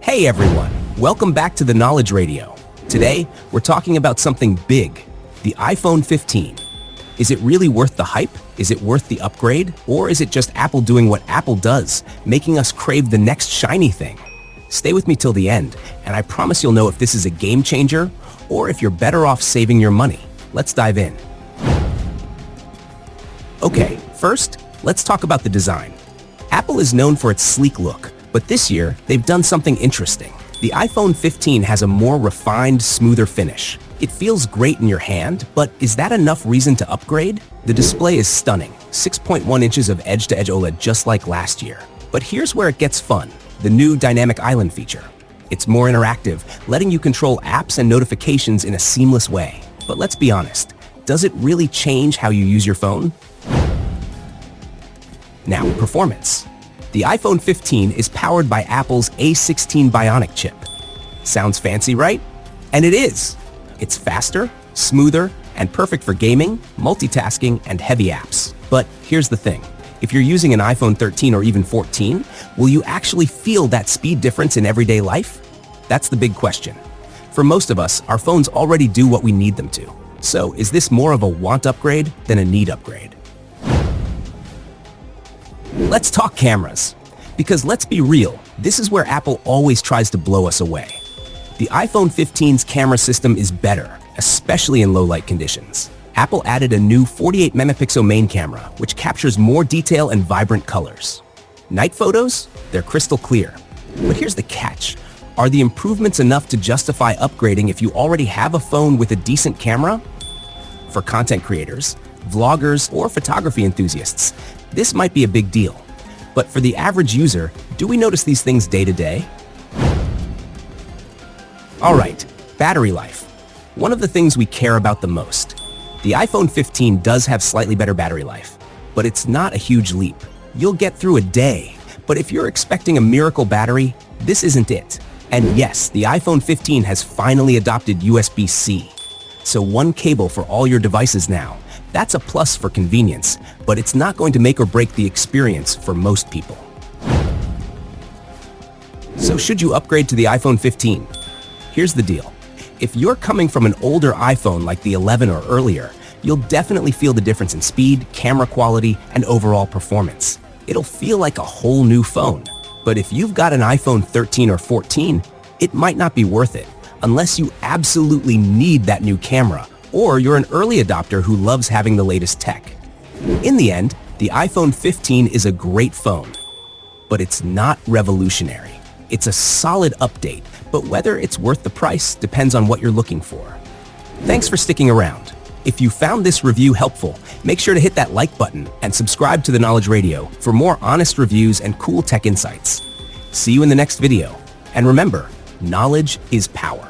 Hey everyone, welcome back to the Knowledge Radio. Today, we're talking about something big, the iPhone 15. Is it really worth the hype? Is it worth the upgrade? Or is it just Apple doing what Apple does, making us crave the next shiny thing? Stay with me till the end, and I promise you'll know if this is a game changer or if you're better off saving your money. Let's dive in. Okay, first, let's talk about the design. Apple is known for its sleek look, but this year, they've done something interesting. The iPhone 15 has a more refined, smoother finish. It feels great in your hand, but is that enough reason to upgrade? The display is stunning, 6.1 inches of edge-to-edge OLED just like last year. But here's where it gets fun, the new Dynamic Island feature. It's more interactive, letting you control apps and notifications in a seamless way. But let's be honest, does it really change how you use your phone? Now, performance. The iPhone 15 is powered by Apple's A16 Bionic chip. Sounds fancy, right? And it is. It's faster, smoother, and perfect for gaming, multitasking, and heavy apps. But here's the thing. If you're using an iPhone 13 or even 14, will you actually feel that speed difference in everyday life? That's the big question. For most of us, our phones already do what we need them to. So is this more of a want upgrade than a need upgrade? Let's talk cameras. Because let's be real, this is where Apple always tries to blow us away. The iPhone 15's camera system is better, especially in low light conditions. Apple added a new 48 megapixel main camera, which captures more detail and vibrant colors. Night photos? They're crystal clear. But here's the catch. Are the improvements enough to justify upgrading if you already have a phone with a decent camera? For content creators, vloggers, or photography enthusiasts, this might be a big deal. But for the average user, do we notice these things day to day? All right, battery life. One of the things we care about the most. The iPhone 15 does have slightly better battery life, but it's not a huge leap. You'll get through a day, but if you're expecting a miracle battery, this isn't it. And yes, the iPhone 15 has finally adopted USB-C. So one cable for all your devices now. That's a plus for convenience, but it's not going to make or break the experience for most people. So should you upgrade to the iPhone 15? Here's the deal. If you're coming from an older iPhone like the 11 or earlier, you'll definitely feel the difference in speed, camera quality, and overall performance. It'll feel like a whole new phone. But if you've got an iPhone 13 or 14, it might not be worth it, unless you absolutely need that new camera, or you're an early adopter who loves having the latest tech. In the end, the iPhone 15 is a great phone, but it's not revolutionary. It's a solid update, but whether it's worth the price depends on what you're looking for. Thanks for sticking around. If you found this review helpful, make sure to hit that like button and subscribe to the Knowledge Radio for more honest reviews and cool tech insights. See you in the next video. And remember, knowledge is power.